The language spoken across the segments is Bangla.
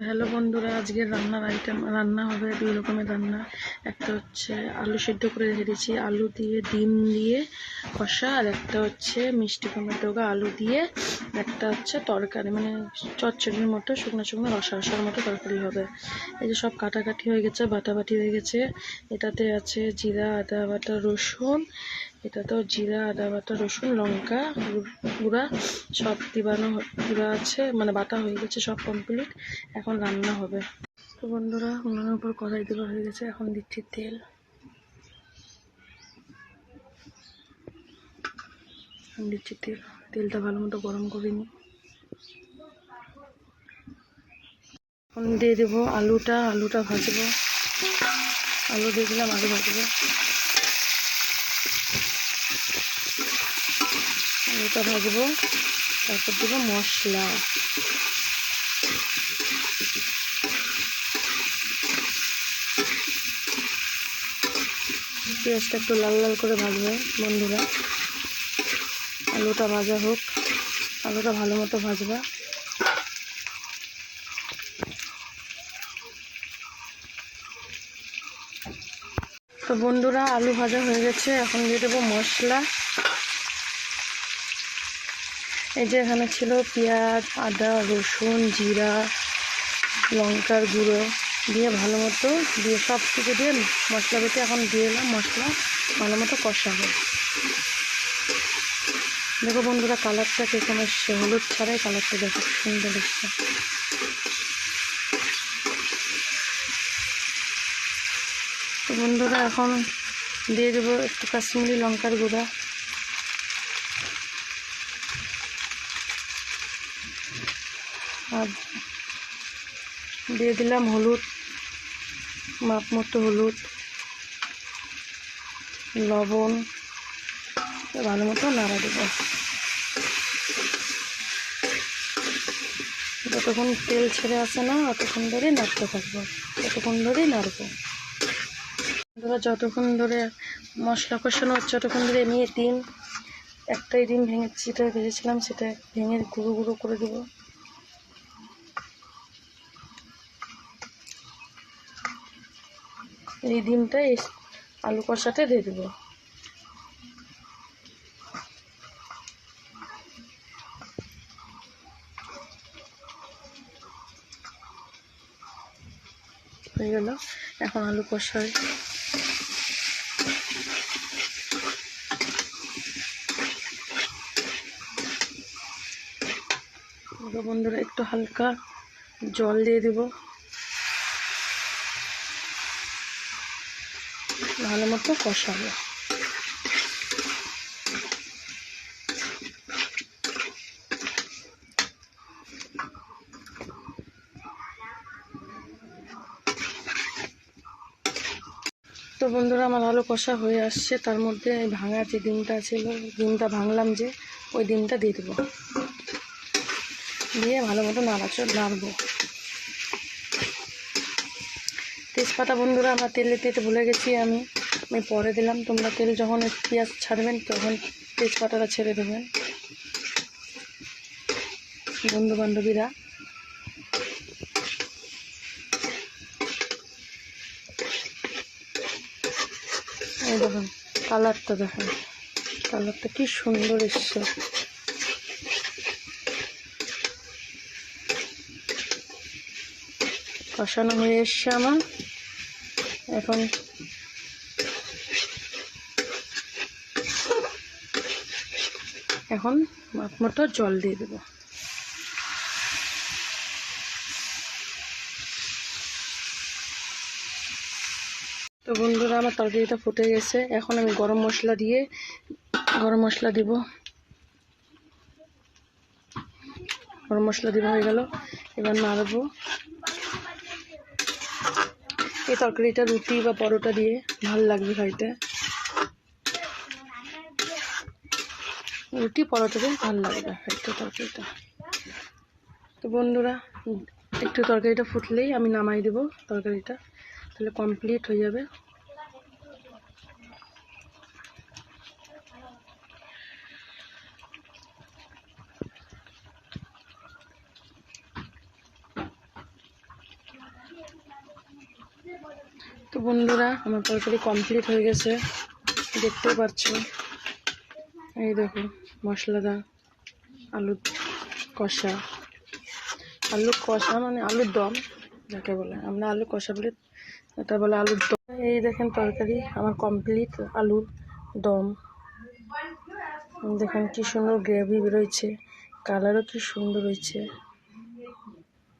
হ্যালো বন্ধুরা, আজকের রান্নার আইটেম রান্না হবে দুই রকমের রান্না। একটা হচ্ছে আলু সিদ্ধ করে রেখে দিয়েছি, আলু দিয়ে ডিম দিয়ে কষা, আর একটা হচ্ছে মিষ্টি টমেটো আলু দিয়ে একটা হচ্ছে তরকারি, মানে চচ্চড়ির মতো শুকনো শুকনো রসা রসার মতো তরকারি হবে। এই যে সব কাটাকাটি হয়ে গেছে, বাটাবাটি হয়ে গেছে। এটাতে আছে জিরা, আদা বাটা, রসুন। এটা তো জিরা, আদা বাটা, রসুন, লঙ্কা গুঁড়া সব দিবানো গুঁড়া আছে, মানে বাটা হয়ে গেছে, সব কমপ্লিট। এখন রান্না হবে। তো বন্ধুরা, উনুনের উপর কড়াই দেওয়া হয়ে গেছে, এখন দিচ্ছি তেল। তেলটা ভালো মতো গরম করে নিই। এখন দিয়ে দেবো আলুটা ভাজবো। আলু দিয়ে দিলাম, আলু ভাজবো। আলুটা ভাজবো, তারপর দেবো মশলা। পেঁয়াজটা একটু লাল লাল করে ভাজবে বন্ধুরা। আলুটা ভাজা হোক, আলুটা ভালো মতো ভাজবা। তো বন্ধুরা, আলু ভাজা হয়ে গেছে, এখন দিয়ে দেবো মশলা। এই যে এখানে ছিল পেঁয়াজ, আদা, রসুন, জিরা, লঙ্কার গুঁড়ো দিয়ে ভালো মতো দিয়ে সব কিছু দিয়ে মশলা বেটে এখন দিয়ে এলাম। মশলা ভালো মতো কষাবো। দেখো বন্ধুরা, কালারটা কিরকম এসছে, হলুদ ছাড়াই কালারটা দেখো সুন্দর এসছে। তো বন্ধুরা, এখন দিয়ে দেবো একটু কাশ্মীরি লঙ্কার গুঁড়া, আর দিয়ে দিলাম হলুদ, মাপ মতো হলুদ, লবণ। ভালো মতো নাড়া দেবো। যতক্ষণ তেল ছেড়ে আসে না ততক্ষণ ধরেই নাড়তে থাকবো, ততক্ষণ ধরেই নাড়বো। যতক্ষণ ধরে মশলা কষানো হচ্ছে ততক্ষণ ধরে নিয়ে একটাই ডিম ভেজেছিলাম, সেটা ভেঙে গুঁড়ো গুঁড়ো করে দেবো। এই ডিমটা এই আলু কষাতে দিয়ে দেবো। হয়ে গেল, এখন আলু কষাই। বন্ধুরা, একটু হালকা জল দিয়ে দেব, ভালো মতো কষাবো। তো বন্ধুরা, আমার আলু কষা হয়ে আসছে, তার মধ্যে ভাঙা যে ডিমটা ছিল, ডিমটা ভাঙলাম যে, ওই ডিমটা দিয়ে দেবো, দিয়ে ভালো মতো নাড়বো। তেজপাতা বন্ধুরা, আমার তেলে দিতে ভুলে গেছি, আমি পরে দিলাম। তোমরা তেল যখন পেঁয়াজ ছাড়বেন তখন তেজপাতাটা ছেড়ে দেবেন বন্ধু বান্ধবীরা। এই দেখুন কালারটা কি সুন্দর এসছে। কষানো হয়ে এসছে আমার। এখন মাপ মতো জল দিয়ে দেবো। তো বন্ধুরা, আমার তরকারিটা ফুটে গেছে, এখন আমি গরম মশলা দিব। গরম মশলা দেওয়া হয়ে গেল, এবার নাড়বো। এই তরকারিটা রুটি বা পরোটা দিয়ে ভালো লাগবে খাইতে, রুটি পরোটা দিয়ে ভালো লাগবে খাইতে তরকারিটা। তো বন্ধুরা, একটু তরকারিটা ফুটলেই আমি নামাই দেবো তরকারিটা, তাহলে কমপ্লিট হয়ে যাবে। তো বন্ধুরা আমার তরকারি কমপ্লিট হয়ে গেছে, দেখতেও পাচ্ছ। এই দেখো মশলাদার আলু কষা, আলু কষা মানে আলুর দম যাকে বলে, আমরা আলু কষা বলে, এটা বলে আলুর দম। এই দেখেন তরকারি আমার কমপ্লিট, আলুর দম। দেখেন কি সুন্দর গ্রেভি বেরোচ্ছে, কালারও কি সুন্দর হয়েছে।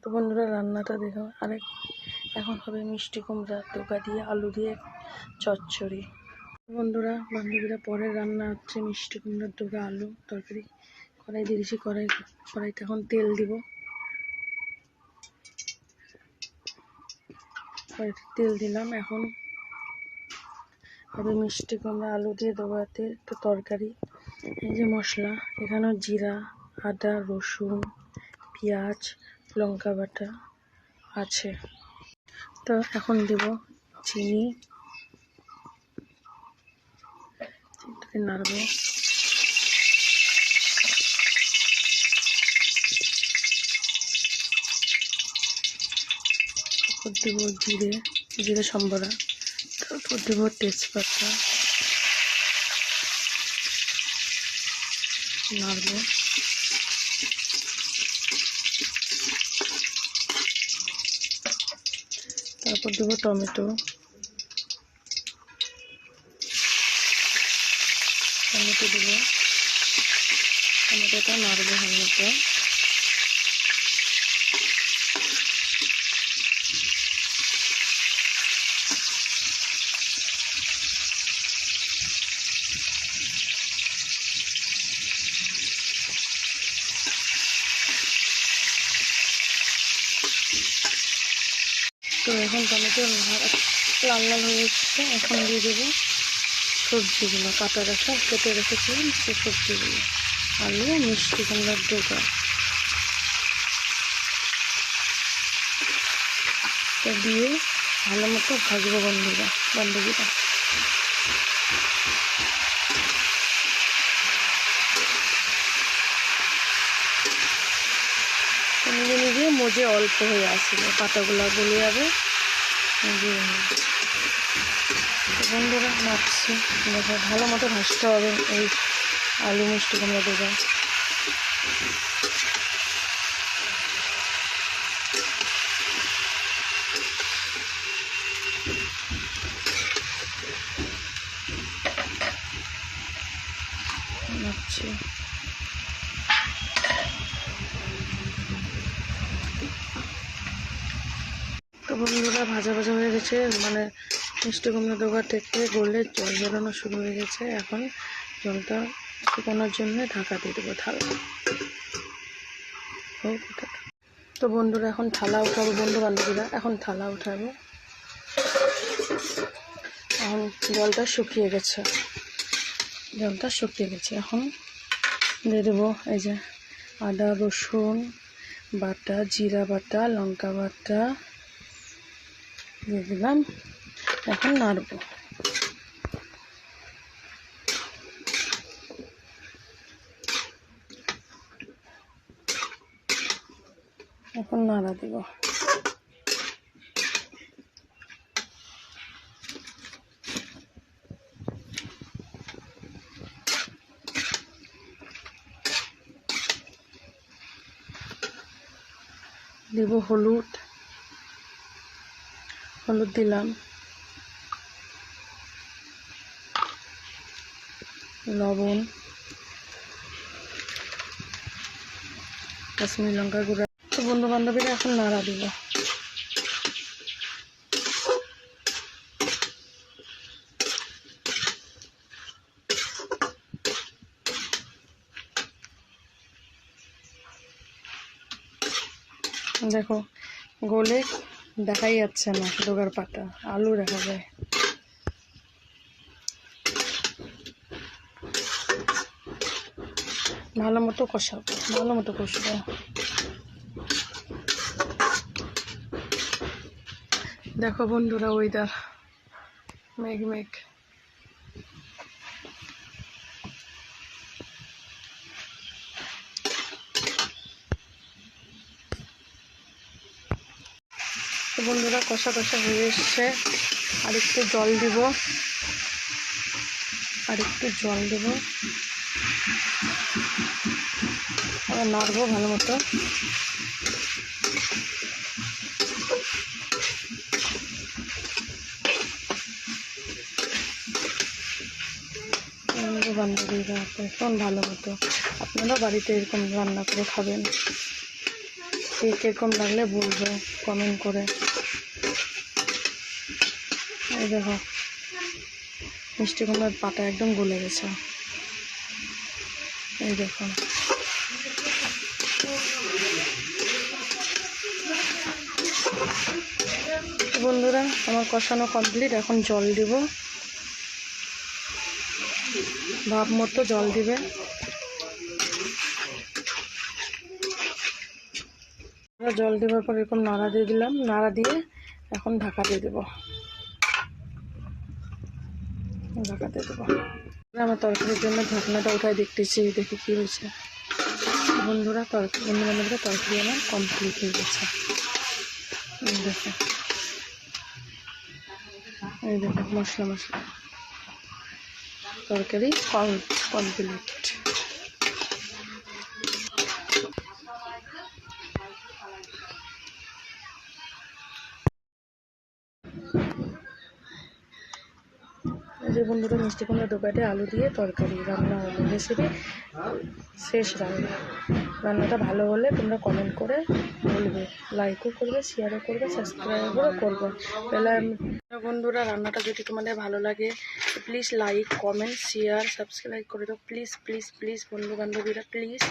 তো বন্ধুরা রান্নাটা দেখো। এখন হবে মিষ্টি কুমড়া ডোকা দিয়ে আলু দিয়ে চচ্চড়ি। বন্ধুরা বান্ধবীরা পরের রান্না হচ্ছে মিষ্টি কুমড়ার ডোকা আলু তরকারি। কড়াই দিয়েছি, কড়াইতে এখন তেল দিব। কড়াইতে তেল দিলাম, এখন হবে মিষ্টি কুমড়া আলু দিয়ে ডোকাতে তো তরকারি। এই যে মশলা, এখানেও জিরা, আদা, রসুন, পেঁয়াজ, লঙ্কা বাটা আছে। তো এখন দেব চিনি, নাড়বো। তারপর দেব জিরে সম্বরা, তারপর দেব তেজপাতা, নাড়বো। তারপর দেব টমেটো, দেব, টমেটোটা নাড়বো ভালো। তো এখন টমেটো লাল লাল হয়ে এসছে, এখন দিয়ে দেবো সবজিগুলো, কেটে রেখেছিলাম সেই সবজিগুলো, আলু, মিষ্টি কুমড়ার ডোকা। তো দিয়ে ভালো মতো ভাজবো বান্ধবীরা। নিজে নিজে মজে অল্প হয়ে আসবে, পাতাগুলো গলে যাবে। বন্ধুরা নাচছি, দেখো ভালো মতো ভাজতে হবে এই আলু মিষ্টি কুমড়া ডোকা। নাচছি। তো বন্ধুরা ভাজা হয়ে গেছে, মানে মিষ্টি কুমড়া ডোকা থেকে গলে জল বেরোনো শুরু হয়ে গেছে। এখন জলটা শুকানোর জন্য ঢাকা দিয়ে দেবো থালা। তো বন্ধুরা এখন থালা উঠাবো, বান্ধবীরা এখন থালা উঠাবো। এখন জলটা শুকিয়ে গেছে, এখন দিয়ে দেবো এই যে আদা রসুন বাটা, জিরা বাটা, লঙ্কা বাটা দিয়ে দিলাম। এখন নাড়বো। এখন নাড়া দিব। দেব হলুদ দিলাম, লবণ, কাশ্মীরি লঙ্কা গুঁড়া। তো বন্ধু বান্ধবীরা এখন নাড়া দিব। দেখো গলে দেখাই যাচ্ছে না, ডোকার পাতা, আলু দেখা যায়। ভালো মতো কষাবো। দেখো বন্ধুরা ওয়েদার মেঘ। বন্ধুরা কষা কষা হয়ে এসছে, আর একটু জল দিব, আবার নাড়বো ভালো মতো। বান্ধবীরা ভীষণ ভালো মতো, আপনারা বাড়িতে এরকম রান্না করে খাবেন। কিরকম লাগলে বলবে কমেন্ট করে। এই দেখো মিষ্টি কুমড়ার পাতা একদম গলে গেছে, এই দেখো। বন্ধুরা আমার কষানো কমপ্লিট, এখন জল দিব, ভাব মতো জল দিবে। জল দেওয়ার পর এরকম নাড়া দিয়ে দিলাম, নাড়া দিয়ে এখন ঢাকা দিয়ে দেবো, আমার তরকারির জন্য ঢাকনাটা উঠায় দেখতেছি, দেখি কি হয়েছে। বন্ধুরা তরকারি আমার কমপ্লিট হয়ে গেছে। দেখো এই দেখো মশলা তরকারি কমপ্লিট। এই যে বন্ধুরা মিষ্টি কুমড়া দোকানে আলু দিয়ে তরকারি রান্না হলো, রেসিপি শেষ। রান্নাটা ভালো হলে তোমরা কমেন্ট করে বলবে, লাইকও করবে, শেয়ারও করবে, সাবস্ক্রাইবও করবে। বন্ধুরা রান্নাটা যদি তোমাদের ভালো লাগে please like, comment, share, subscribe করে দাও প্লিজ প্লিজ প্লিজ বন্ধু বান্ধবীরা প্লিজ।